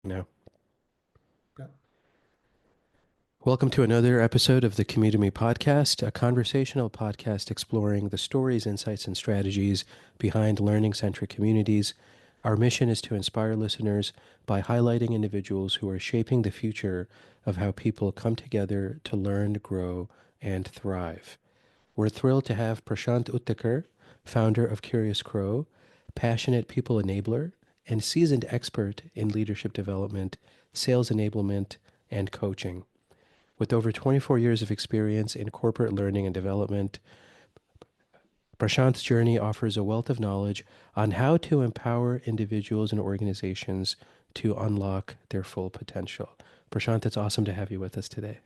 No. Yeah. Welcome to another episode of the Community Me podcast, a conversational podcast exploring the stories, insights, and strategies behind learning-centric communities. Our mission is to inspire listeners by highlighting individuals who are shaping the future of how people come together to learn, grow, and thrive. We're thrilled to have Prashant Uttekar, founder of Curious Crow, passionate people enabler, and seasoned expert in leadership development, sales enablement, and coaching. With over 24 years of experience in corporate learning and development, Prashant's journey offers a wealth of knowledge on how to empower individuals and organizations to unlock their full potential. Prashant, it's awesome to have you with us today.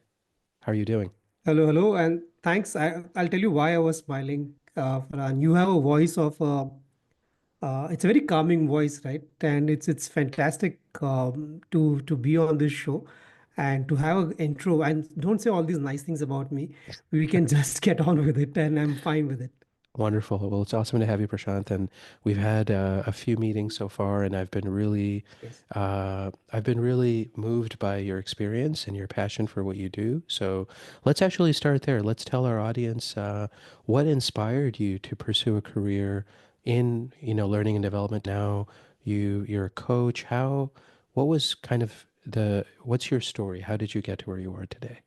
How are you doing? Hello, hello, and thanks. I'll tell you why I was smiling, Farhan. You have a voice of it's a very calming voice, right? And it's fantastic to be on this show and to have an intro. And don't say all these nice things about me. We can just get on with it, and I'm fine with it. Wonderful. Well, it's awesome to have you, Prashant. And we've had a few meetings so far, and Yes. I've been really moved by your experience and your passion for what you do. So let's actually start there. Let's tell our audience what inspired you to pursue a career in, learning and development. Now you're a coach. What was kind of what's your story? How did you get to where you are today?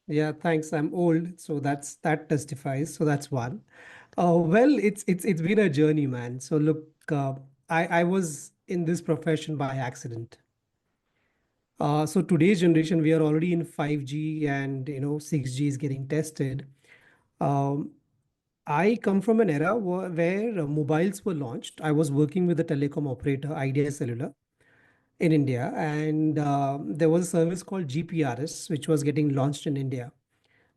Yeah, thanks. I'm old, so that testifies. So that's one. Well, it's been a journey, man. So look, I was in this profession by accident. So today's generation, we are already in 5G and 6G is getting tested. Um, I come from an era where mobiles were launched. I was working with a telecom operator, Idea Cellular, in India, and there was a service called GPRS, which was getting launched in India.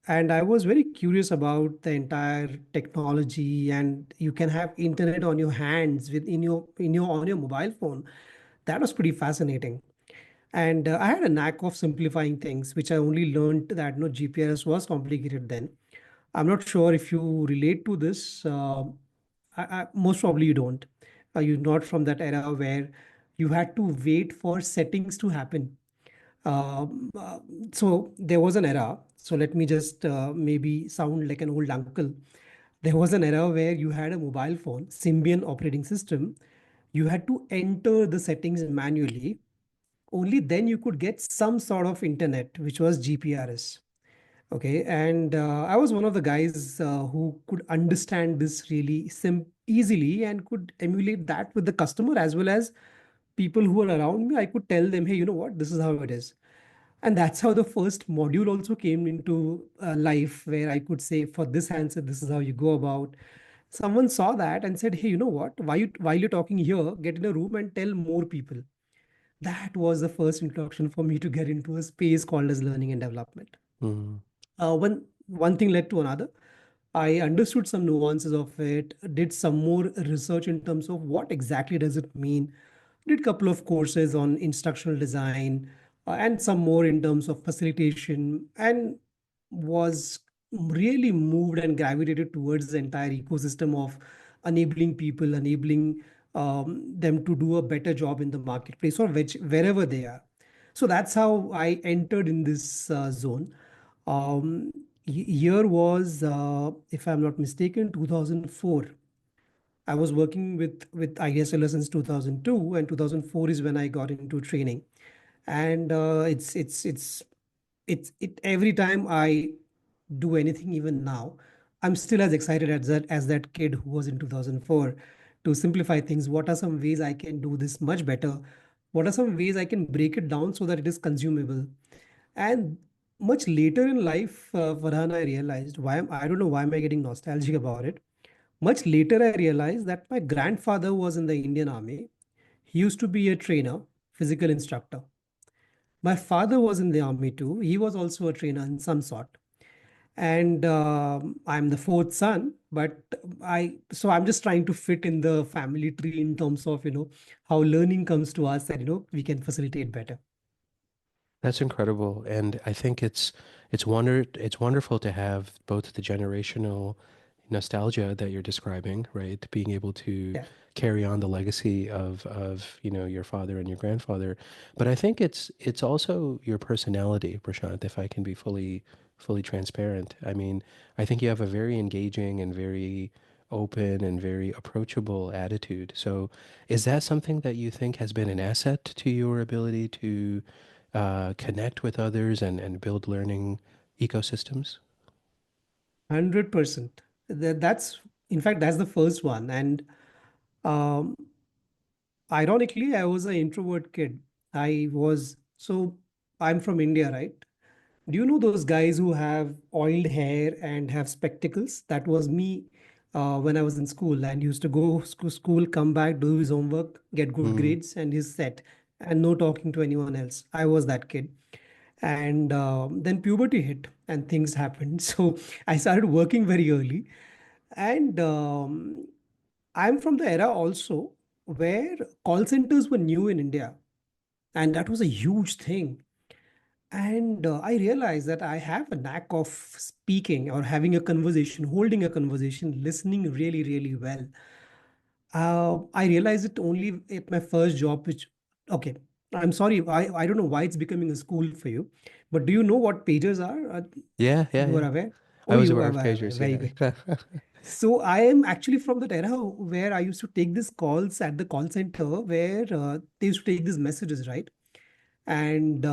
And I was very curious about the entire technology, and you can have internet on your hands with in your on your mobile phone. That was pretty fascinating. And I had a knack of simplifying things, which I only learned that no GPS was complicated then. I'm not sure if you relate to this. Most probably you don't. You're not from that era where you had to wait for settings to happen. Um, uh, so there was an era. So let me just maybe sound like an old uncle. There was an era where you had a mobile phone, Symbian operating system. You had to enter the settings manually. Only then you could get some sort of internet, which was GPRS. Okay, and I was one of the guys who could understand this really easily and could emulate that with the customer as well as people who were around me. I could tell them, hey, you know what, this is how it is. And that's how the first module also came into life, where I could say, for this answer, this is how you go about. Someone saw that and said, hey, you know what, while you're talking here, get in a room and tell more people. That was the first introduction for me to get into a space called as learning and development. Mm, One thing led to another. I understood some nuances of it, did some more research in terms of what exactly does it mean. Did a couple of courses on instructional design and some more in terms of facilitation, and was really moved and gravitated towards the entire ecosystem of enabling people, enabling them to do a better job in the marketplace or wherever they are. So that's how I entered in this zone. Um, Year was, if I'm not mistaken, 2004. I was working with ISLR since 2002, and 2004 is when I got into training. And it every time I do anything, even now, I'm still as excited as that kid who was in 2004 to simplify things. What are some ways I can do this much better? What are some ways I can break it down so that it is consumable? And much later in life, Farhan, I realized I don't know why am I getting nostalgic about it. Much later, I realized that my grandfather was in the Indian Army. He used to be a trainer, physical instructor. My father was in the army too. He was also a trainer in some sort. And I'm the fourth son, but I'm just trying to fit in the family tree in terms of, how learning comes to us and, we can facilitate better. that's incredible, and I think it's wonderful to have both the generational nostalgia that you're describing, right? Being able to Yeah. carry on the legacy of your father and your grandfather. But I think it's also your personality, Prashant, if I can be fully transparent. I mean, I think you have a very engaging and very open and very approachable attitude. So is that something that you think has been an asset to your ability to connect with others and build learning ecosystems? 100%. That's, in fact, that's the first one. And um, ironically, I was an introvert kid. So I'm from India, right? Do you know those guys who have oiled hair and have spectacles? That was me when I was in school and used to go to school, come back, do his homework, get good Mm. grades, and he's set, and no talking to anyone else. I was that kid. And then puberty hit and things happened. So I started working very early. And I'm from the era also where call centers were new in India. And that was a huge thing. And I realized that I have a knack of speaking or having a conversation, holding a conversation, listening really, really well. I realized it only at my first job, which, okay, I'm sorry, I don't know why it's becoming a school for you, but do you know what pages are? Yeah, yeah, You are yeah. aware? Oh, I was you aware are of aware. pagers, Very good. yeah. So I am actually from that era where I used to take these calls at the call center where they used to take these messages, right? And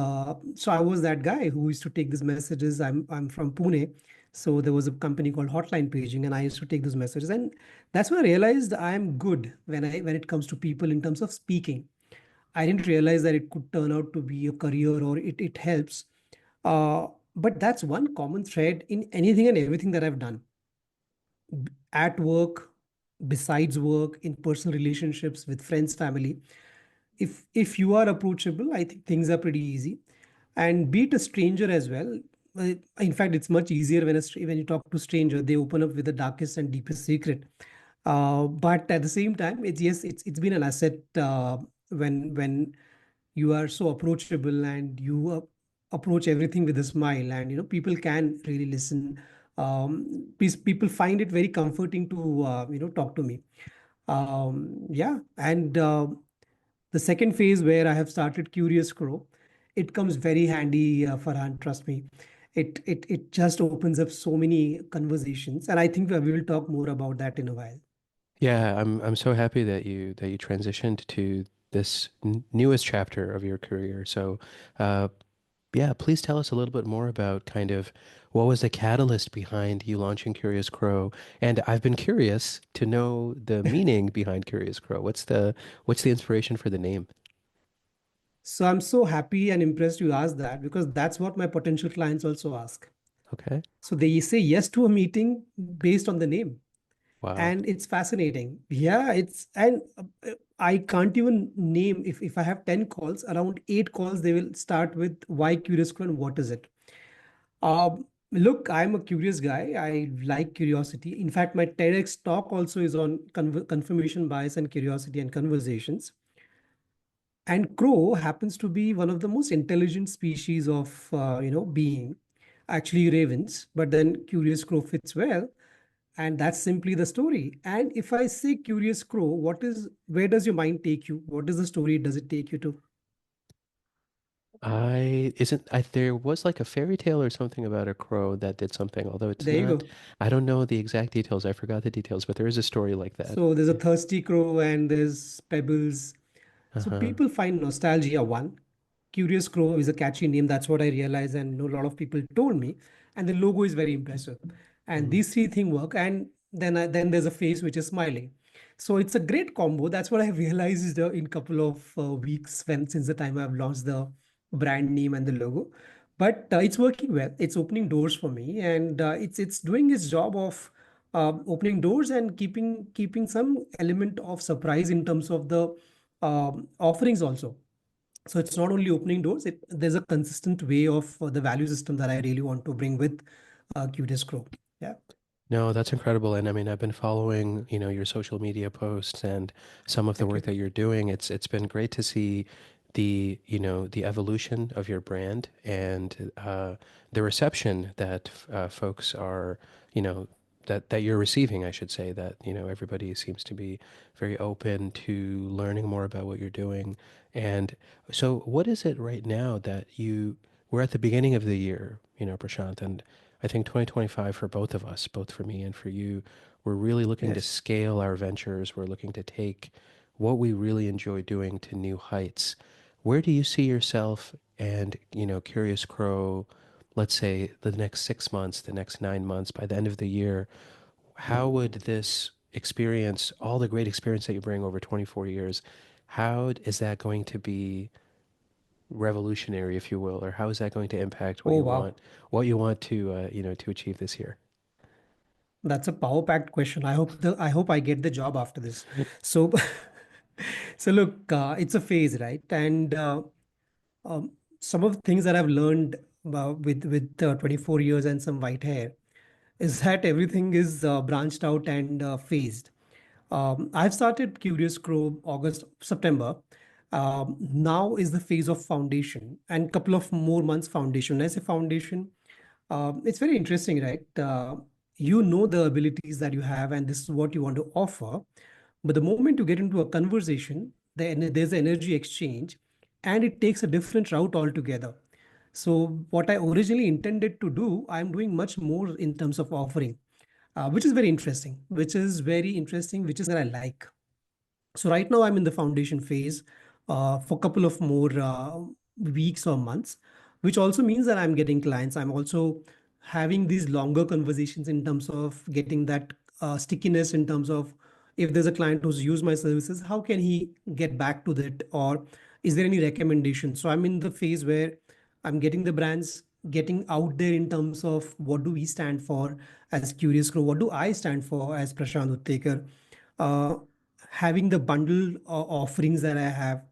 so I was that guy who used to take these messages. I'm from Pune, so there was a company called Hotline Paging, and I used to take those messages. And that's when I realized I'm good when it comes to people in terms of speaking. I didn't realize that it could turn out to be a career or it helps. But that's one common thread in anything and everything that I've done at work, besides work, in personal relationships with friends, family. If you are approachable, I think things are pretty easy. And beat a stranger as well. In fact, it's much easier when you talk to stranger, they open up with the darkest and deepest secret. But at the same time, it's been an asset when you are so approachable and you approach everything with a smile, and people can really listen. People find it very comforting to talk to me. Yeah, and the second phase where I have started Curious Crow, it comes very handy, Farhan, trust me. It just opens up so many conversations, and I think we will talk more about that in a while. Yeah, I'm so happy that you transitioned to this newest chapter of your career. So, uh, yeah, please tell us a little bit more about kind of what was the catalyst behind you launching Curious Crow. And I've been curious to know the meaning behind Curious Crow. What's the inspiration for the name? So I'm so happy and impressed you asked that because that's what my potential clients also ask. Okay. So they say yes to a meeting based on the name. Wow. And it's fascinating. Yeah, I can't even name if I have 10 calls, around 8 calls, they will start with why Curious Crow and what is it? Look, I'm a curious guy. I like curiosity. In fact, my TEDx talk also is on confirmation bias and curiosity and conversations. And crow happens to be one of the most intelligent species of being, actually ravens. But then curious crow fits well, and that's simply the story. And if I say curious crow, where does your mind take you? What is the story does it take you to? I isn't I there was like a fairy tale or something about a crow that did something, although it's There you not, go. I don't know the exact details. I forgot the details, but there is a story like that. So there's a thirsty crow and there's pebbles. So Uh-huh. people find nostalgia one. Curious Crow is a catchy name. That's what I realized, and a lot of people told me. And the logo is very impressive. And Mm. these three things work. And then there's a face which is smiling. So it's a great combo. That's what I realized in couple of weeks when since the time I've launched the brand name and the logo. But it's working well. It's opening doors for me, and it's doing its job of opening doors and keeping some element of surprise in terms of the offerings also. So it's not only opening doors, there's a consistent way of the value system that I really want to bring with Curious Grow. Yeah. No, that's incredible. And I mean, I've been following, your social media posts and some of the Thank work you. that you're doing. It's been great to see the evolution of your brand and the reception that folks are, you know, that you're receiving, I should say, that, everybody seems to be very open to learning more about what you're doing. And so what is it right now that we're at the beginning of the year, Prashant, and I think 2025 for both of us, both for me and for you, we're really looking to Yes. scale our ventures. We're looking to take what we really enjoy doing to new heights. Where do you see yourself and, Curious Crow, let's say the next 6 months, the next 9 months, by the end of the year? How would this experience, all the great experience that you bring over 24 years, how is that going to be revolutionary, if you will, or how is that going to impact Oh, wow. what you want to, to achieve this year? That's a power packed question. I hope I get the job after this. So so look, it's a phase, right? And um, some of the things that I've learned with 24 years and some white hair is that everything is branched out and phased. I've started Curious Crow August, September. Now is the phase of foundation and couple of more months foundation. When I say foundation, it's very interesting, right? You know the abilities that you have, and this is what you want to offer. But the moment you get into a conversation, there's an energy exchange, and it takes a different route altogether. So what I originally intended to do, I'm doing much more in terms of offering, which is that I like. So right now I'm in the foundation phase for a couple of more weeks or months, which also means that I'm getting clients. I'm also having these longer conversations in terms of getting that stickiness in terms of if there's a client who's used my services, how can he get back to that? Or is there any recommendation? So I'm in the phase where I'm getting the brands getting out there in terms of what do we stand for as Curious Crow? What do I stand for as Prashant Uttekar? Uh, Having the bundle offerings that I have.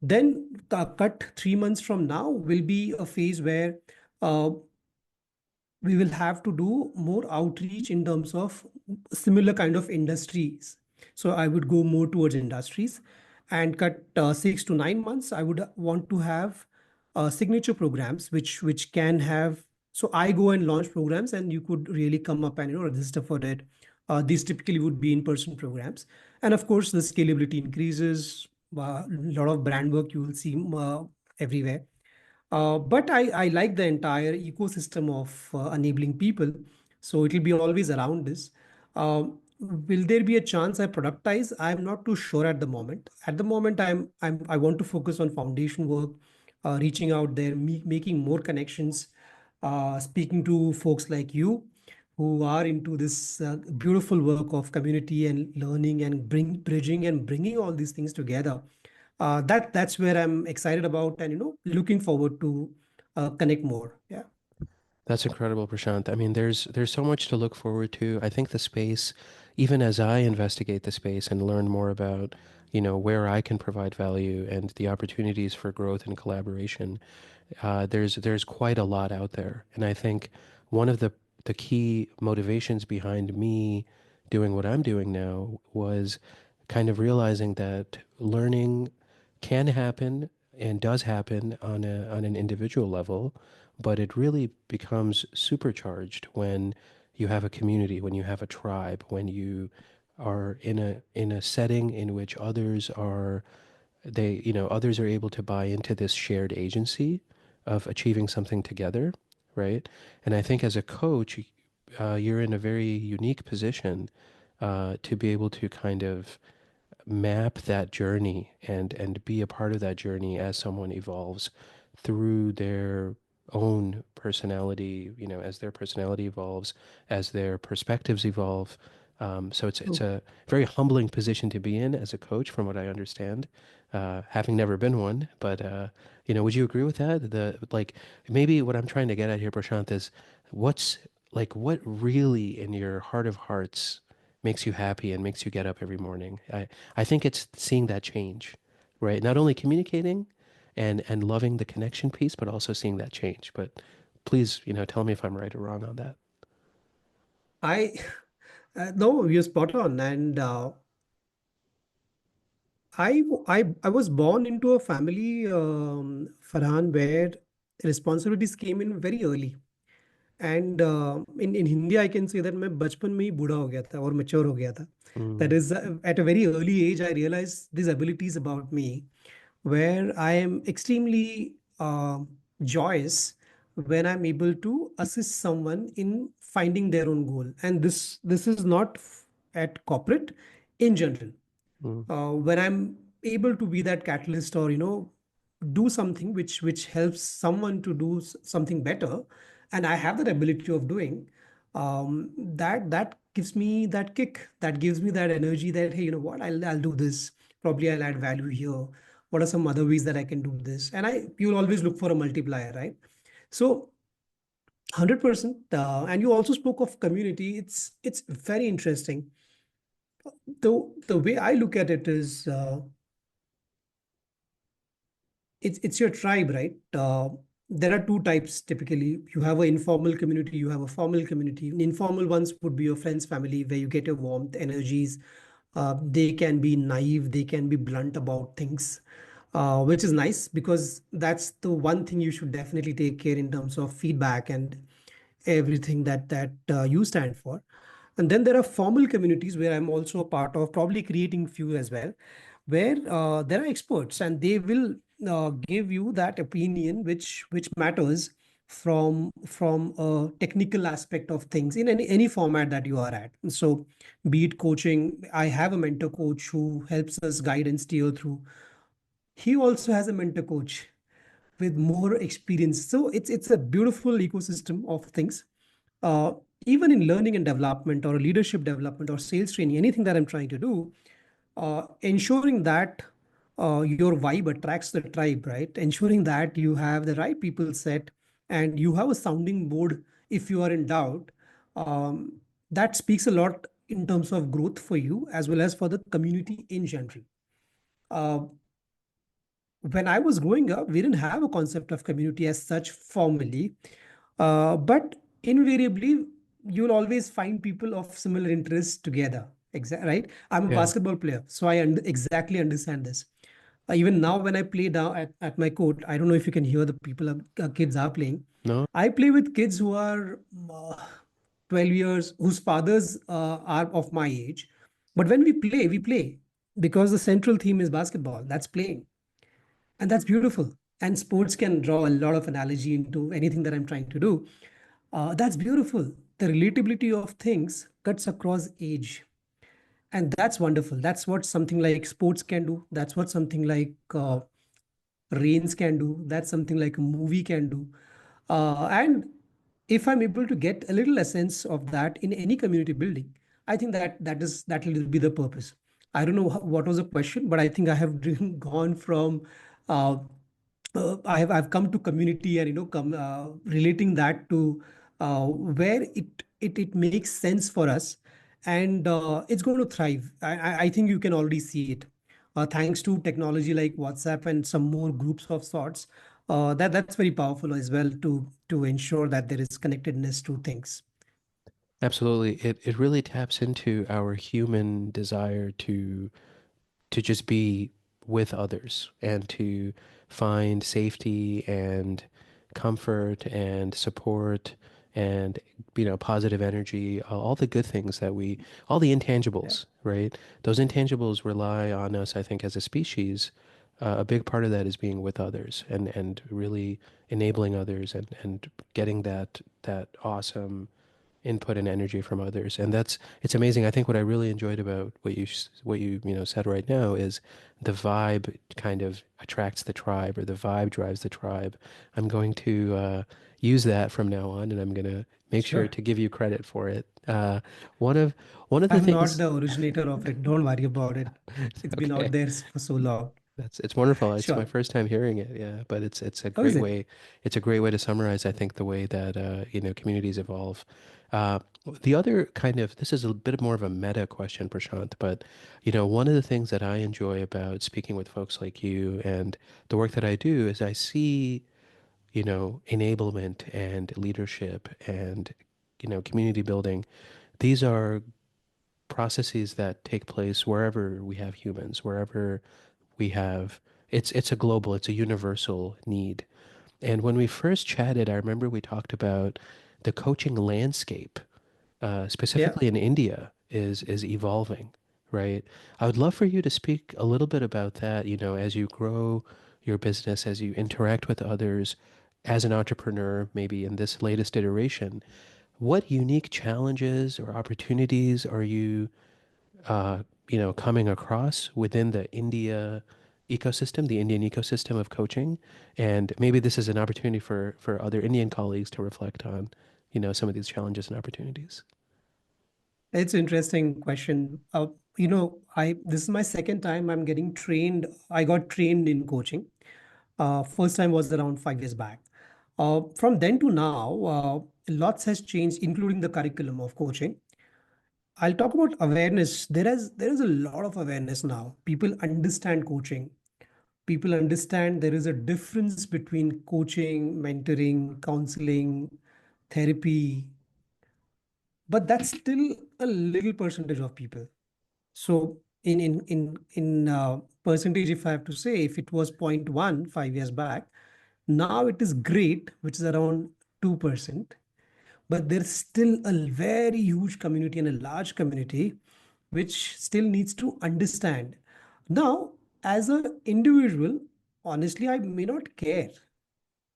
Then cut 3 months from now will be a phase where uh, we will have to do more outreach in terms of similar kind of industries. So I would go more towards industries and cut 6 to 9 months. I would want to have signature programs which can have. So I go and launch programs, and you could really come up and register for it. These typically would be in-person programs, and of course the scalability increases. A lot of brand work you will see everywhere. But I like the entire ecosystem of enabling people. So it will be always around this. Will there be a chance I productize? I'm not too sure at the moment. At the moment, I want to focus on foundation work, reaching out there, making more connections, speaking to folks like you who are into this beautiful work of community and learning and bridging and bringing all these things together. That's where I'm excited about and looking forward to connect more. Yeah. That's incredible, Prashant. I mean, there's so much to look forward to. I think the space, even as I investigate the space and learn more about, where I can provide value and the opportunities for growth and collaboration, there's quite a lot out there. And I think one of the key motivations behind me doing what I'm doing now was kind of realizing that learning can happen and does happen on an individual level, but it really becomes supercharged when you have a community, when you have a tribe, when you are in a setting in which others are able to buy into this shared agency of achieving something together, right? And I think as a coach, you're in a very unique position to be able to kind of map that journey and be a part of that journey as someone evolves through their own personality, as their personality evolves, as their perspectives evolve. So it's True. a very humbling position to be in as a coach, from what I understand, having never been one. But would you agree with that? Maybe what I'm trying to get at here, Prashant, is what's what really in your heart of hearts makes you happy and makes you get up every morning. I think it's seeing that change, right? Not only communicating and loving the connection piece, but also seeing that change. But please, tell me if I'm right or wrong on that. I No, you're spot on. And I was born into a family, Farhan, where responsibilities came in very early. And in Hindi, I can say that मैं बचपन में ही बूढ़ा हो गया था और mature हो गया था. That Mm, is, at a very early age, I realized these abilities about me, where I am extremely joyous when I'm able to assist someone in finding their own goal. And this is not at corporate, in general. mm, When I'm able to be that catalyst, or do something which helps someone to do something better, and I have that ability of doing, that gives me that kick, that gives me that energy, that hey, you know what, I'll do this. Probably I'll add value here. What are some other ways that I can do this? And I you'll always look for a multiplier, right? So 100%. And you also spoke of community. It's very interesting. The way I look at it is, it's your tribe, right? There are two types typically. You have an informal community, you have a formal community. Informal ones would be your friends, family, where you get your warmth, energies. They can be naive, they can be blunt about things, which is nice, because that's the one thing you should definitely take care in terms of feedback and everything that you stand for. And then there are formal communities where I'm also a part of, probably creating few as well, where there are experts and they will give you that opinion which matters from a technical aspect of things in any format that you are at. So be it coaching, I have a mentor coach who helps us guide and steer through. He also has a mentor coach with more experience. So it's a beautiful ecosystem of things. Uh, Even in learning and development, or leadership development, or sales training, anything that I'm trying to do, ensuring that your vibe attracts the tribe, right? Ensuring that you have the right people set and you have a sounding board if you are in doubt. Um, that speaks a lot in terms of growth for you as well as for the community in general. Uh, when I was growing up, we didn't have a concept of community as such formally, but invariably, you'll always find people of similar interests together. Right? I'm a yeah. basketball player, so I exactly understand this. Even now, when I play down at my court, I don't know if you can hear the people, kids are playing. No? I play with kids who are 12 years, whose fathers are of my age. But when we play because the central theme is basketball. That's playing, and that's beautiful. And sports can draw a lot of analogy into anything that I'm trying to do. That's beautiful. The relatability of things cuts across age, and that's wonderful. That's what something like sports can do. That's what something like Reigns can do. That's something like a movie can do. And if I'm able to get a little essence of that in any community building, I think that will be the purpose. I don't know what was the question, but I think I have gone from uh, I've come to community, and come relating that to where it makes sense for us, and it's going to thrive. I think you can already see it, thanks to technology like WhatsApp and some more groups of sorts. That's very powerful as well to ensure that there is connectedness to things. Absolutely. It really taps into our human desire to just be with others and to find safety and comfort and support and positive energy, all the good things that all the Yeah, intangibles, right? Those intangibles rely on us, I think, as a species. A big part of that is being with others and really enabling others and getting that awesome input and energy from others. And it's amazing. I think what I really enjoyed about what you said right now is the vibe kind of attracts the tribe, or the vibe drives the tribe. I'm going to use that from now on, and I'm going to make sure sure. to give you credit for it. One of one of the I'm not things. the originator of it. Don't worry about it. It's been out Okay. there for so long. It's wonderful. It's my Sure. first time hearing it. Yeah, but it's a How is great it? way. It's a great way to summarize, I think, the way that communities evolve. Uh, the other kind of this is a bit more of a meta question, Prashant, but one of the things that I enjoy about speaking with folks like you and the work that I do is I see enablement and leadership and community building. These are processes that take place wherever we have humans, wherever we have it's a global, it's a universal need. And when we first chatted, I remember we talked about the coaching landscape, Yeah. specifically in India, is evolving, right? I would love for you to speak a little bit about that, as you grow your business, as you interact with others, as an entrepreneur, maybe in this latest iteration. What unique challenges or opportunities are you, coming across within the Indian ecosystem of coaching? And maybe this is an opportunity for other Indian colleagues to reflect on, some of these challenges and opportunities. It's an interesting question. I this is my second time I'm getting trained. I got trained in coaching. First time was around 5 years back. From then to now, lots has changed, including the curriculum of coaching. I'll talk about awareness. There is a lot of awareness now. People understand coaching. People understand there is a difference between coaching, mentoring, counseling, therapy, but that's still a little percentage of people. So in percentage, if I have to say, if it was 0.1 5 years back, now it is great, which is around 2%. But there's still a very huge community and a large community which still needs to understand. Now, as an individual, honestly, I may not care.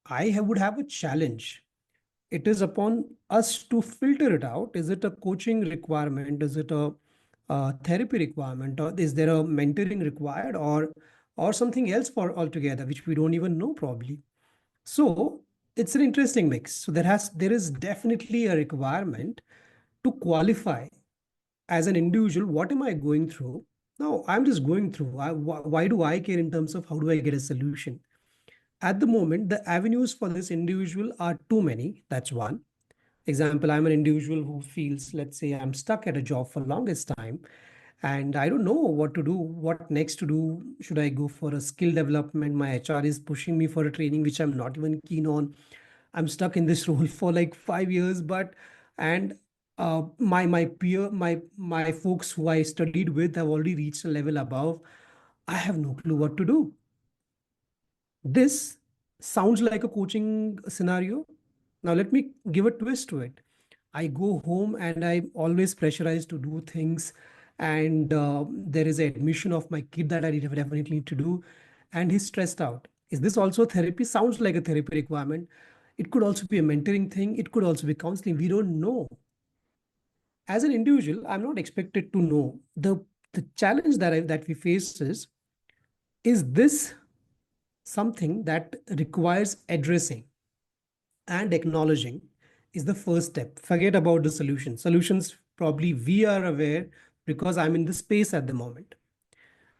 Would have a challenge. It is upon us to filter it out. Is it a coaching requirement? Is it a therapy requirement? Or is there a mentoring required, or something else for altogether, which we don't even know probably? So it's an interesting mix. So there is definitely a requirement to qualify as an individual. What am I going through? No, I'm just going through. Why do I care in terms of how do I get a solution? At the moment, the avenues for this individual are too many. That's one. Example, I'm an individual who feels, let's say, I'm stuck at a job for longest time and I don't know what to do, what next to do. Should I go for a skill development? My HR is pushing me for a training which I'm not even keen on. I'm stuck in this role for like 5 years, but and my peer, my folks who I studied with have already reached a level above. I have no clue what to do. This sounds like a coaching scenario. Now, let me give a twist to it. I go home and I'm always pressurized to do things, and there is an admission of my kid that I definitely need to do, and he's stressed out. Is this also therapy? Sounds like a therapy requirement. It could also be a mentoring thing. It could also be counseling. We don't know. As an individual, I'm not expected to know. The challenge that we face is this something that requires addressing and acknowledging is the first step. Forget about the solution. Solutions, probably we are aware because I'm in the space at the moment.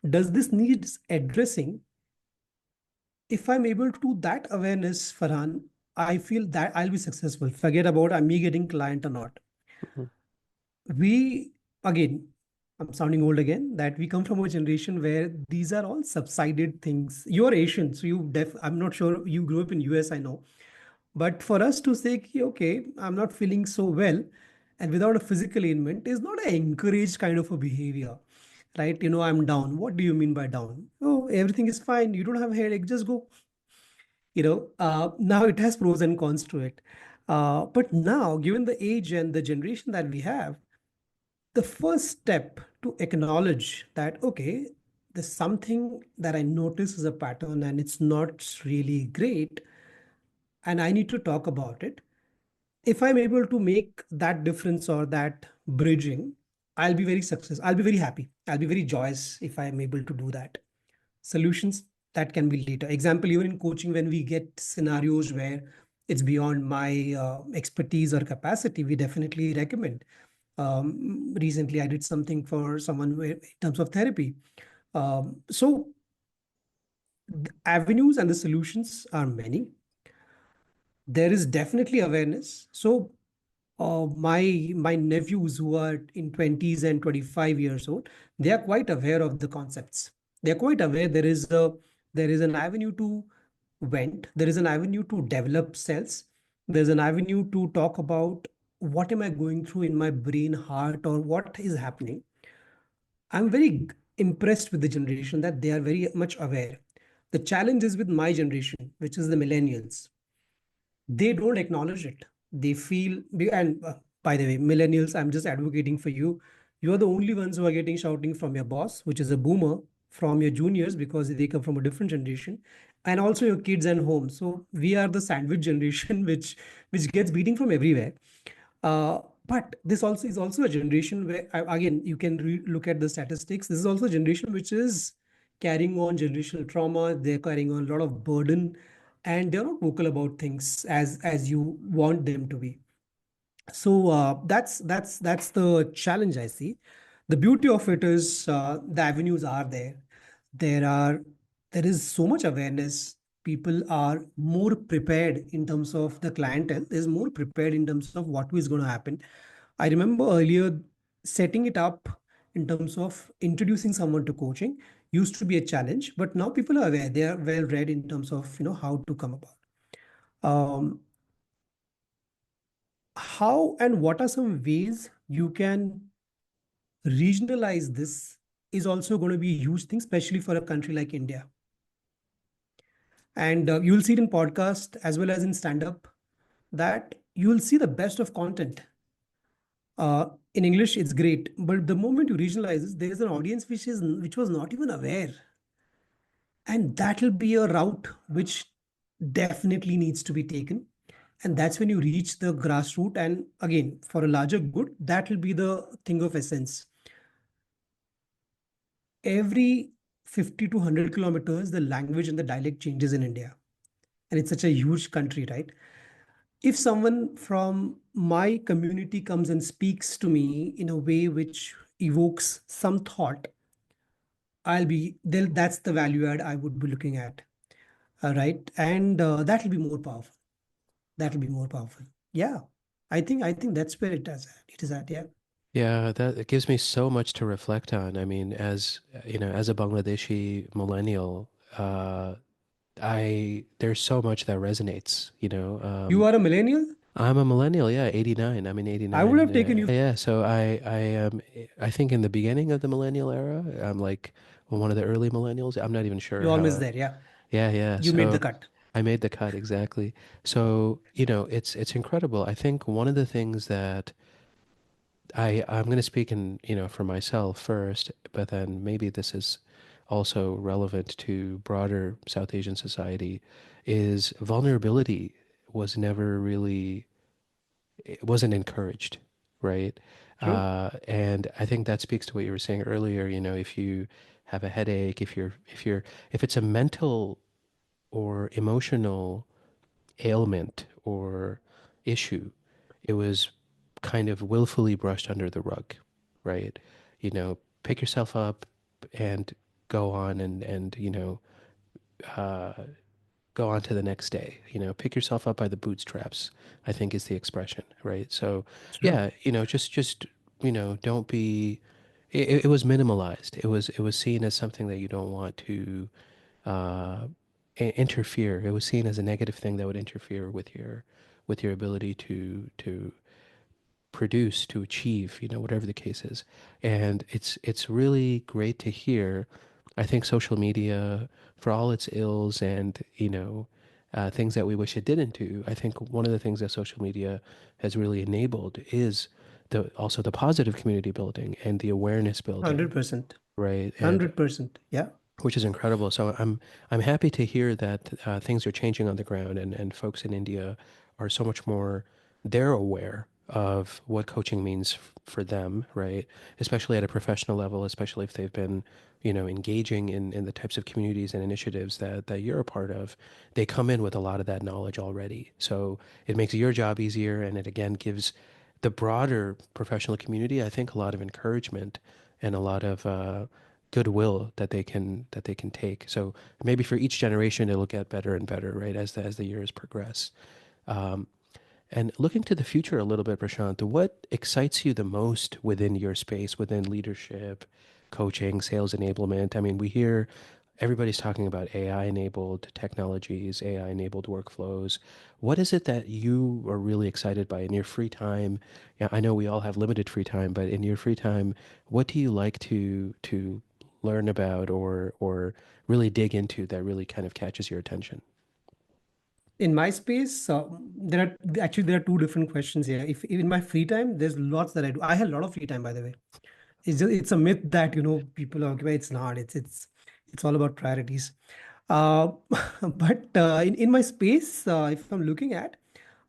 Does this needs addressing? If I'm able to do that awareness, Farhan, I feel that I'll be successful. Forget about me getting client or not. Mhm. We, again, I'm sounding old again, that we come from a generation where these are all subsided things. You're Asian, so I'm not sure you grew up in US, I know. But for us to say, "Ki, okay, I'm not feeling so well," and without a physical ailment is not an encouraged kind of a behavior, right? I'm down. What do you mean by down? Oh, everything is fine. You don't have a headache. Just go. Now it has pros and cons to it. But now, given the age and the generation that we have, the first step to acknowledge that, okay, there's something that I notice as a pattern and it's not really great, and I need to talk about it. If I'm able to make that difference or that bridging, I'll be very successful. I'll be very happy. I'll be very joyous if I'm able to do that. Solutions that can be later. Example, even in coaching, when we get scenarios where it's beyond my expertise or capacity, we definitely recommend. Recently, I did something for someone in terms of therapy. So the avenues and the solutions are many. There is definitely awareness. So my nephews who are in 20s and 25 years old, they are quite aware of the concepts. They are quite aware there is an avenue to vent. There is an avenue to develop cells. There's an avenue to talk about what am I going through in my brain, heart, or what is happening. I'm very impressed with the generation that they are very much aware. The challenge is with my generation, which is the millennials. They don't acknowledge it. They feel, and by the way, millennials, I'm just advocating for you. You're the only ones who are getting shouting from your boss, which is a boomer, from your juniors because they come from a different generation, and also your kids and home. So we are the sandwich generation, which gets beating from everywhere. But this also is also a generation where, again, you can look at the statistics. This is also a generation which is carrying on generational trauma. They're carrying on a lot of burden, and they're not vocal about things as you want them to be. So that's the challenge I see. The beauty of it is the avenues are there. There are there is so much awareness. People are more prepared in terms of the clientele. Is more prepared in terms of what is going to happen. I remember earlier setting it up in terms of introducing someone to coaching used to be a challenge, but now people are aware. They are well read in terms of how to come about. Um, how and what are some ways you can regionalize this is also going to be a huge thing, especially for a country like India. And you'll see it in podcast as well as in stand up that you'll see the best of content. In English, it's great, but the moment you regionalize this, there is an audience which was not even aware, and that'll be a route which definitely needs to be taken. And that's when you reach the grassroots, and again, for a larger good, that will be the thing of essence. Every 50 to 100 kilometers, the language and the dialect changes in India. And it's such a huge country, right? If someone from my community comes and speaks to me in a way which evokes some thought, that's the value add I would be looking at. Right. And that'll be more powerful. That'll be more powerful. Yeah. I think that's where it is at. Yeah. Yeah, that it gives me so much to reflect on. I mean, as you know, as a Bangladeshi millennial, I there's so much that resonates, you know. You are a millennial? I'm a millennial, yeah, 89. I'm in I would 89. have taken you. Yeah, so I am I think in the beginning of the millennial era, I'm like one of the early millennials. I'm not even sure You're almost how. there. Yeah. Yeah, yeah. You made the So cut. I made the cut exactly. So, you know, it's incredible. I think one of the things that I'm going to speak in, you know, for myself first, but then maybe this is also relevant to broader South Asian society, is vulnerability was never really, it wasn't encouraged, right? True. And I think that speaks to what you were saying earlier. You know, if you have a headache, if it's a mental or emotional ailment or issue, it was kind of willfully brushed under the rug, right? You know, pick yourself up and go on and uh, go on to the next day. You know, pick yourself up by the bootstraps, I think is the expression, right? So, True. yeah, you know, just you know, don't be. It was minimalized. It was seen as something that you don't want to uh, interfere. It was seen as a negative thing that would interfere with your ability to produce, to achieve, you know, whatever the case is. And it's really great to hear. I think social media, for all its ills and, you know, things that we wish it didn't do, I think one of the things that social media has really enabled is also the positive community building and the awareness building, 100%. right? And 100%. Yeah. which is incredible. So I'm happy to hear that things are changing on the ground, and folks in India are so much more, they're aware of what coaching means for them, right? Especially at a professional level, especially if they've been, you know, engaging in the types of communities and initiatives that you're a part of. They come in with a lot of that knowledge already. So it makes your job easier, and it again gives the broader professional community, I think, a lot of encouragement and a lot of goodwill that they can take. So maybe for each generation, it'll get better and better, right, as the years progress. Um, and looking to the future a little bit, Prashant, what excites you the most within your space, within leadership, coaching, sales enablement? I mean, we hear everybody's talking about AI-enabled technologies, AI-enabled workflows. What is it that you are really excited by in your free time? Yeah, I know we all have limited free time, but in your free time, what do you like to learn about or really dig into that really kind of catches your attention? In my space, there are two different questions here. If in my free time, there's lots that I do. I have a lot of free time, by the way. It's a myth that people are okay. It's not. It's all about priorities. Uh, but in my space, if I'm looking at,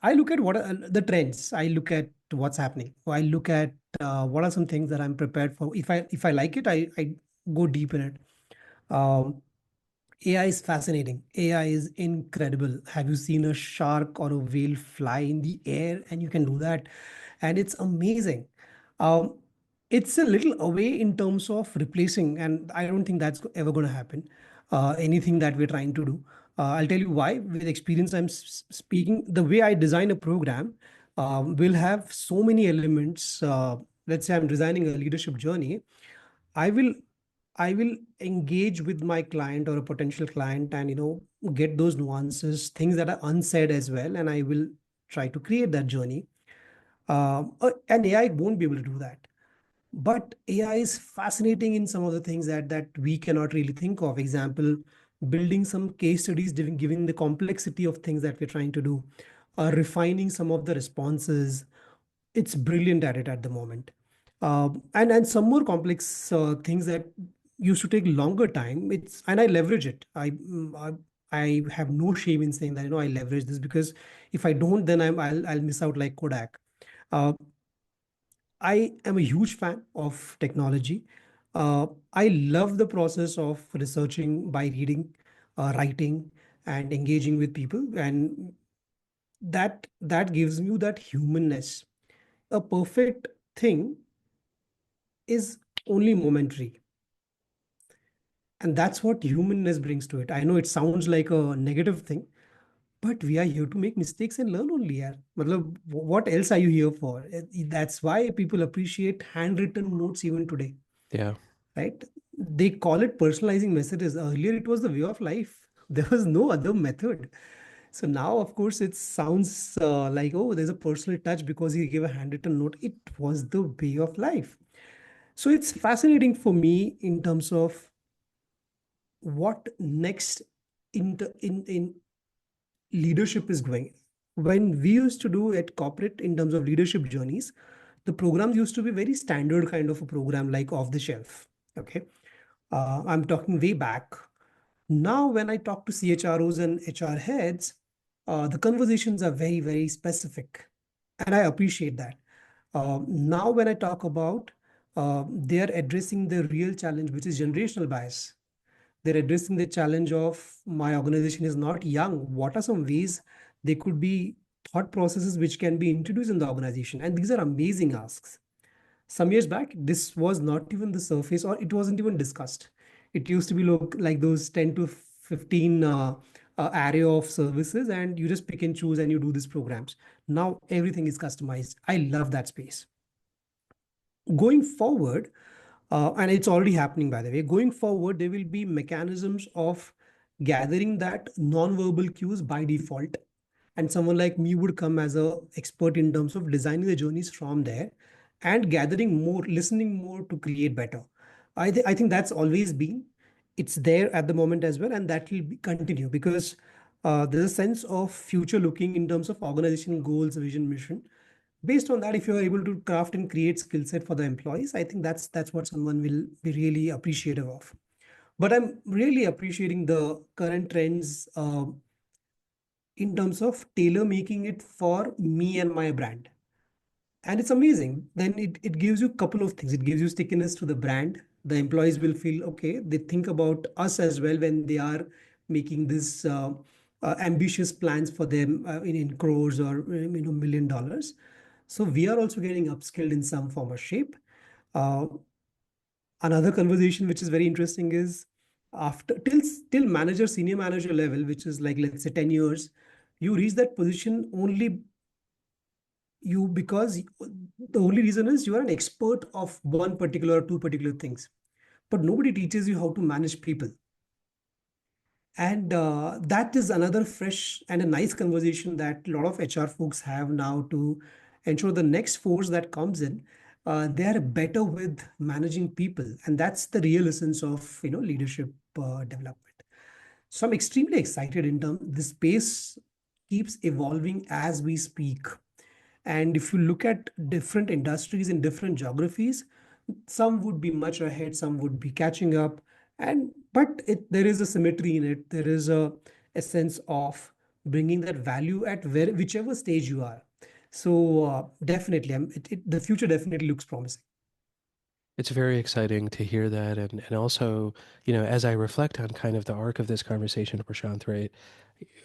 I look at what are the trends. I look at what's happening. I look at what are some things that I'm prepared for. If I like it, I go deep in it. Um, AI is fascinating. AI is incredible. Have you seen a shark or a whale fly in the air? And you can do that. And it's amazing. Um, it's a little away in terms of replacing, and I don't think that's ever going to happen. Anything that we're trying to do. I'll tell you why. With experience, I'm speaking. The way I design a program will have so many elements. Let's say I'm designing a leadership journey. I will I will engage with my client or a potential client and get those nuances, things that are unsaid as well, and I will try to create that journey. And AI won't be able to do that. But AI is fascinating in some of the things that we cannot really think of. Example, building some case studies, given the complexity of things that we're trying to do, refining some of the responses. It's brilliant at it at the moment. And some more complex things that used to take longer time. It's and I leverage it. I have no shame in saying that I leverage this, because if I don't, then I'll miss out like Kodak. Uh, I am a huge fan of technology. I love the process of researching by reading, writing, and engaging with people, and that gives you that humanness. A perfect thing is only momentary, and that's what humanness brings to it. I know it sounds like a negative thing, but we are here to make mistakes and learn only. Yaar. Matlab, what else are you here for? That's why people appreciate handwritten notes even today, Yeah. right? They call it personalizing messages. Earlier it was the way of life. There was no other method. So now, of course, it sounds like, oh, there's a personal touch because he gave a handwritten note. It was the way of life. So it's fascinating for me in terms of what next in leadership is going. When we used to do at corporate in terms of leadership journeys, the programs used to be very standard kind of a program, like off the shelf. Okay. I'm talking way back. Now, when I talk to CHROs and HR heads, the conversations are very, very specific. And I appreciate that. Now, when I talk about, they are addressing the real challenge, which is generational bias. They're addressing the challenge of my organization is not young. What are some ways they could be thought processes which can be introduced in the organization? And these are amazing asks. Some years back, this was not even the surface, or it wasn't even discussed. It used to be look like those 10 to 15 array of services, and you just pick and choose and you do these programs. Now everything is customized. I love that space. Going forward, and it's already happening, by the way, going forward, there will be mechanisms of gathering that non-verbal cues by default. And someone like me would come as a expert in terms of designing the journeys from there and gathering more, listening more to create better. I think that's always been, it's there at the moment as well, and that will continue, because there's a sense of future looking in terms of organizational goals, vision, mission. Based on that, if you're able to craft and create skill set for the employees, I think that's what someone will be really appreciative of. But I'm really appreciating the current trends in terms of tailor making it for me and my brand. And it's amazing. Then it gives you a couple of things. It gives you stickiness to the brand. The employees will feel okay. They think about us as well when they are making this ambitious plans for them in crores or $1 million. So we are also getting upskilled in some form or shape. Uh, Another conversation which is very interesting is, after till manager, senior manager level, which is like, let's say, 10 years, you reach that position only you because the only reason is you are an expert of one particular or two particular things, but nobody teaches you how to manage people. And that is another fresh and a nice conversation that a lot of HR folks have now to ensure the next force that comes in, they are better with managing people, and that's the real essence of leadership development. So I'm extremely excited in terms this space. keeps evolving as we speak. And if you look at different industries in different geographies, some would be much ahead, some would be catching up. And but there is a symmetry in it. There is a sense of bringing that value at whichever stage you are. So definitely, the future definitely looks promising. It's very exciting to hear that. And also, as I reflect on kind of the arc of this conversation, Prashant, right,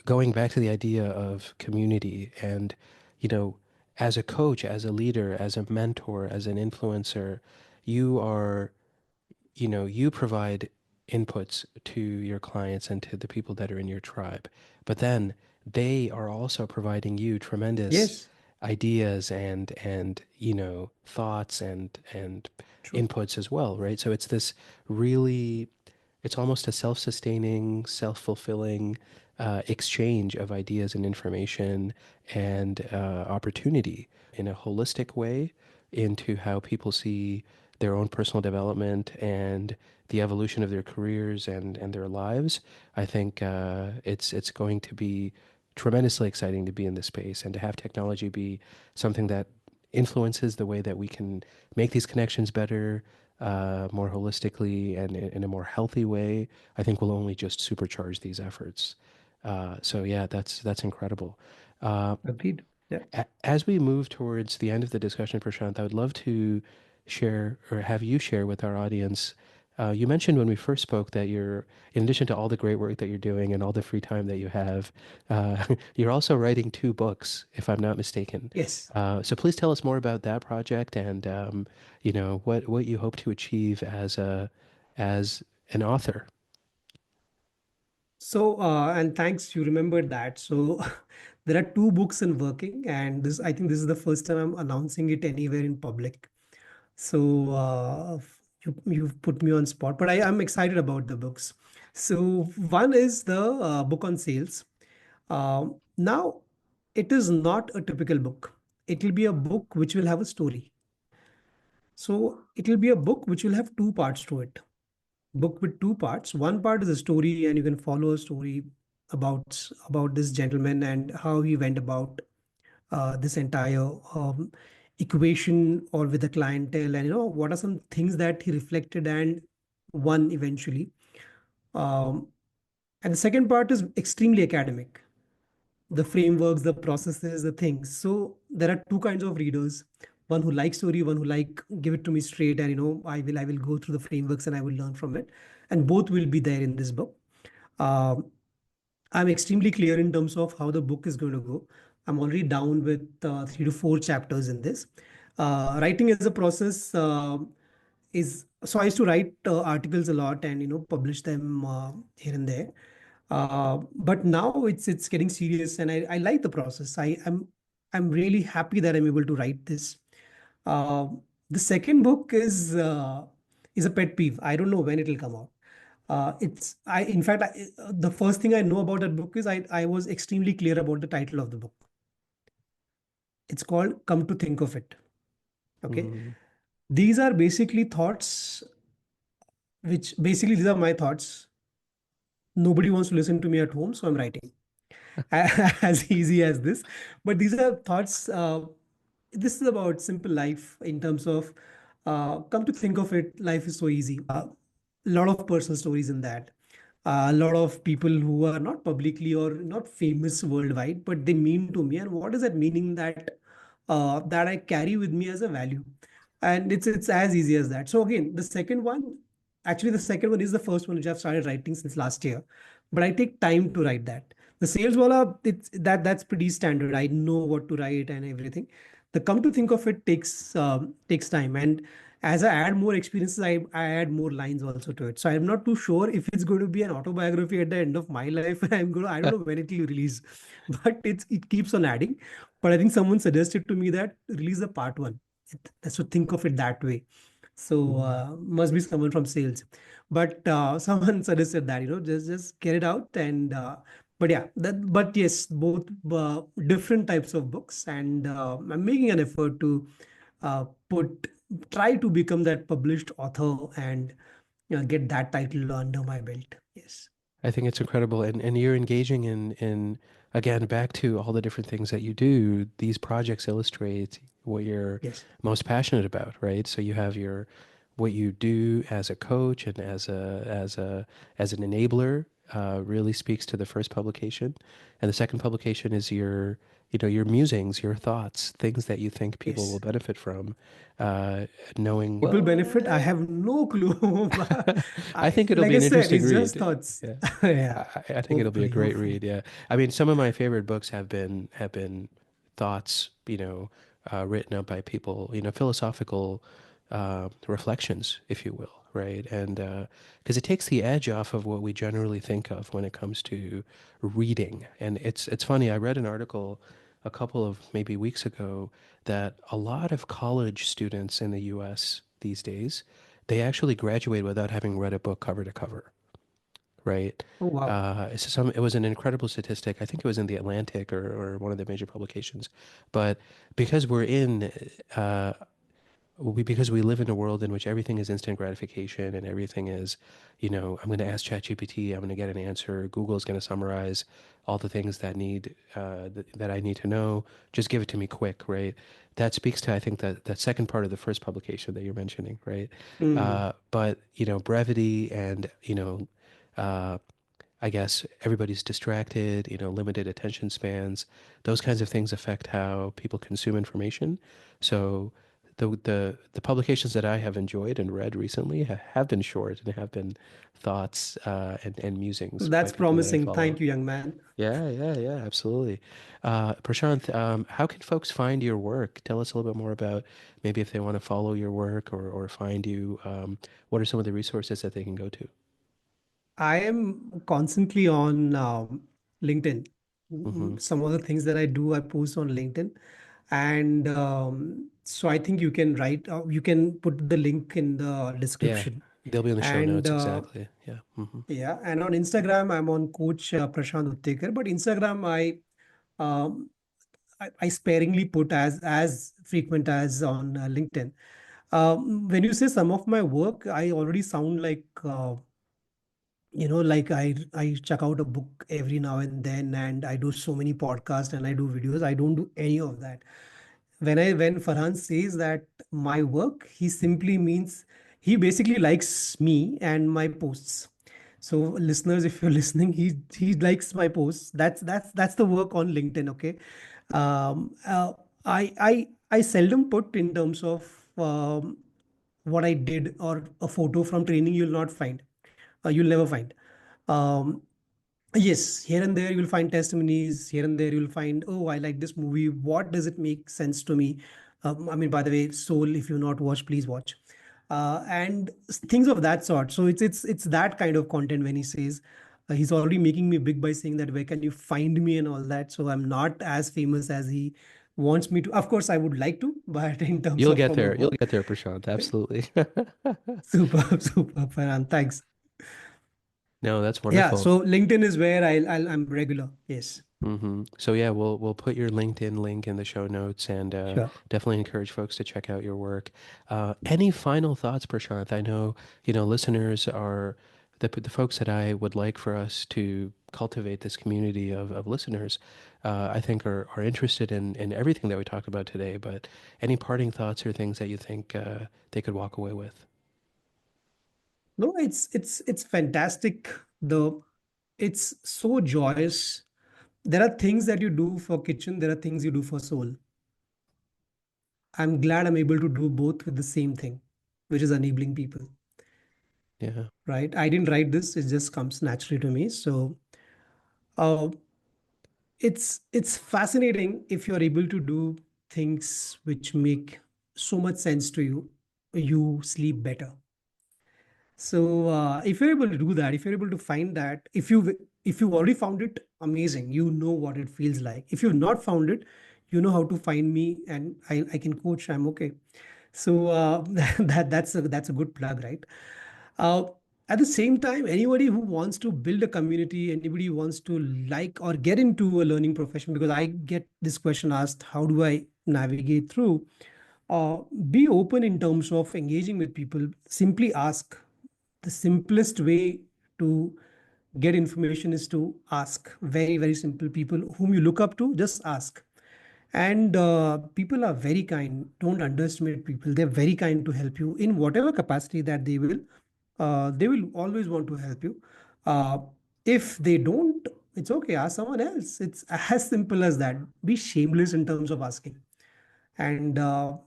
going back to the idea of community and, you know, as a coach, as a leader, as a mentor, as an influencer, you are you provide inputs to your clients and to the people that are in your tribe, but then they are also providing you tremendous Yes, ideas and thoughts and true. inputs as well, right? So it's this really it's almost a self-sustaining, self-fulfilling exchange of ideas and information and opportunity in a holistic way into how people see their own personal development and the evolution of their careers and their lives. I think it's going to be tremendously exciting to be in this space and to have technology be something that influences the way that we can make these connections better, more holistically and in a more healthy way, I think will only just supercharge these efforts. So yeah, that's incredible. Uh, Agreed. Yeah. as we move towards the end of the discussion, Prashant, I would love to share or have you share with our audience. You mentioned when we first spoke that in addition to all the great work that you're doing and all the free time that you have, you're also writing two books, if I'm not mistaken. Yes. So please tell us more about that project and, what you hope to achieve as an author. So, and thanks, you remembered that. So, there are two books in working, and I think this is the first time I'm announcing it anywhere in public. So, you've put me on spot, but I'm excited about the books. So, one is the book on sales. Now, it is not a typical book. It will be a book which will have a story. So, it will be a book which will have two parts to it. Book with two parts. One part is a story, and you can follow a story about this gentleman and how he went about this entire equation or with the clientele, and what are some things that he reflected and won eventually. Um, and the second part is extremely academic, the frameworks, the processes, the things. So there are two kinds of readers. One who likes story, one who like give it to me straight, and I will go through the frameworks and I will learn from it. And both will be there in this book. Um, I'm extremely clear in terms of how the book is going to go. I'm already down with 3 to 4 chapters in this. Writing as a process is so I used to write articles a lot and publish them here and there. But now it's getting serious, and I like the process. I'm really happy that I'm able to write this. Uh, the second book is a pet peeve. I don't know when it will come out. It's I in fact the first thing I know about that book is I was extremely clear about the title of the book. It's called Come to Think of It. Okay, Mm. these are basically thoughts, which basically these are my thoughts. Nobody wants to listen to me at home, so I'm writing. As easy as this. But these are thoughts. This is about simple life in terms of, come to think of it, life is so easy. A lot of personal stories in that. A lot of people who are not publicly or not famous worldwide, but they mean to me. And what is that meaning that I carry with me as a value? And it's as easy as that. So again, the second one is the first one which I've started writing since last year, but I take time to write that. The sales wala, that's pretty standard. I know what to write and everything. The come to think of it takes time, and as I add more experiences, I add more lines also to it. So I'm not too sure if it's going to be an autobiography at the end of my life. I don't know when it will release, but it keeps on adding. But I think someone suggested to me that release a part one. So think of it that way. So Mm. must be someone from sales, but someone suggested that just get it out. And but yeah, but yes, both different types of books, and I'm making an effort to put try to become that published author and get that title under my belt. Yes. I think it's incredible, and you're engaging in again, back to all the different things that you do, these projects illustrate what you're Yes. most passionate about, right? So you have your what you do as a coach and as an enabler really speaks to the first publication, and the second publication is your your musings, your thoughts, things that you think people will Yes. benefit from, uh, knowing People well. benefit. I have no clue. I think it'll Like be I an said, interesting it's just read. thoughts. Yeah. Yeah. I think it'll be a Hopefully, great hopefully. read. Yeah, I mean, some of my favorite books have been thoughts, written up by people, philosophical reflections, if you will, right? And because it takes the edge off of what we generally think of when it comes to reading. And it's funny. I read an article a couple of maybe weeks ago that a lot of college students in the U.S. these days they actually graduate without having read a book cover to cover, right? Oh, wow. It was an incredible statistic. I think it was in the Atlantic or one of the major publications. But because we're in uh, because we live in a world in which everything is instant gratification and everything is, I'm going to ask ChatGPT, I'm going to get an answer. Google is going to summarize all the things that I need to know. Just give it to me quick, right? That speaks to, I think, that second part of the first publication that you're mentioning, right? Mm. But brevity and uh, I guess everybody's distracted, limited attention spans. Those kinds of things affect how people consume information. So the publications that I have enjoyed and read recently have been short and have been thoughts and musings by That's people that I promising. follow. Thank you, young man. Yeah, yeah, yeah, absolutely. Prashant, how can folks find your work? Tell us a little bit more about maybe if they want to follow your work or find you. What are some of the resources that they can go to? I am constantly on LinkedIn. Mm-hmm. Some of the things that I do, I post on LinkedIn. And so I think you can you can put the link in the Yeah, description. they'll be in the show And notes. Exactly. Yeah. Hmm. yeah, and on Instagram, I'm on Coach Prashant Uttekar. But Instagram, um, I sparingly put as frequent as on LinkedIn. When you say some of my work, I already sound like like I check out a book every now and then, and I do so many podcasts and I do videos. I don't do any of that. When Farhan says that my work, he simply means he basically likes me and my posts. So listeners, if you're listening, he likes my posts. That's the work on LinkedIn. Okay. um uh, I seldom put in terms of what I did, or a photo from training. You'll not find, you'll never find. um Yes, here and there you'll find testimonies. Here and there you'll find, oh, I like this movie. What does it make sense to me? I mean, by the way, Soul, if you not watch, please watch. And things of that sort. So it's that kind of content. When he says, he's already making me big by saying that where can you find me and all that. So I'm not as famous as he wants me to. Of course, I would like to, but in terms You'll of get for my there. You'll work, get there, Prashant. Absolutely. super, super, Farhan. Thanks. No, that's Yeah. wonderful. So LinkedIn is where I'm regular. Yes. So yeah, we'll put your LinkedIn link in the show notes and Sure. definitely encourage folks to check out your work. Any final thoughts, Prashant? I know listeners are the folks that I would like for us to cultivate this community of listeners. I think are interested in everything that we talked about today. But any parting thoughts or things that you think they could walk away with? No, it's fantastic. The It's so joyous. There are things that you do for kitchen, there are things you do for soul. I'm glad I'm able to do both with the same thing, which is enabling people. Yeah. Right? I didn't write this, it just comes naturally to me. So uh, it's fascinating if you're able to do things which make so much sense to you, you sleep better. So if you're able to do that, if you're able to find that, if you've already found it, amazing. You know what it feels like. If you've not found it, you know how to find me, and I can coach. I'm okay. So that's a good plug, right? Uh, at the same time, anybody who wants to build a community, anybody who wants to like or get into a learning profession, because I get this question asked, how do I navigate through? Uh, be open in terms of engaging with people. Simply ask. The simplest way to get information is to ask. Very, very simple. People whom you look up to, just ask. And people are very kind. Don't underestimate people. They're very kind to help you in whatever capacity that they will. They will always want to help you. Uh, if they don't, it's okay. Ask someone else. It's as simple as that. Be shameless in terms of asking. And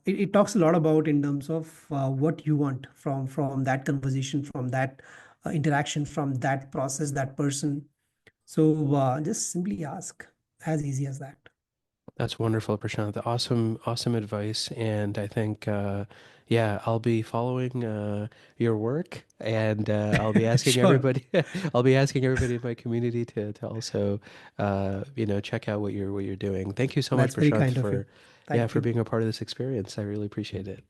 it talks a lot about in terms of what you want from that conversation, from that interaction, from that process, that person. So just simply ask, as easy as that. That's wonderful, Prashant. Awesome, awesome advice. And I think, yeah, I'll be following your work, and I'll be asking Sure. everybody, I'll be asking everybody in my community to also, check out what you're doing. Thank you so much, That's very Prashant, kind of for, you. yeah, Thank for you. being a part of this experience. I really appreciate it.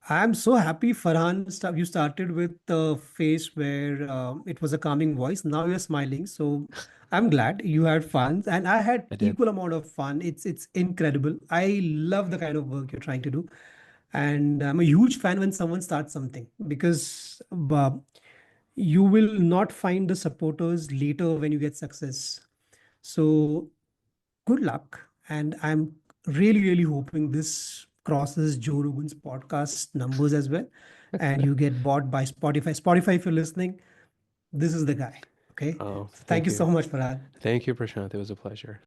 I'm so happy, Farhan. You started with the face where it was a calming voice. Now you're smiling. So I'm glad you had fun, and I had I did. equal amount of fun. It's incredible. I love the kind of work you're trying to do, and I'm a huge fan when someone starts something because you will not find the supporters later when you get success. So good luck. And I'm really, really hoping this crosses Joe Rogan's podcast numbers as well. And you get bought by Spotify. Spotify, if you're listening, this is the guy. Okay. Oh, So thank thank you so you. much, Farhan. Thank you, Prashant. It was a pleasure.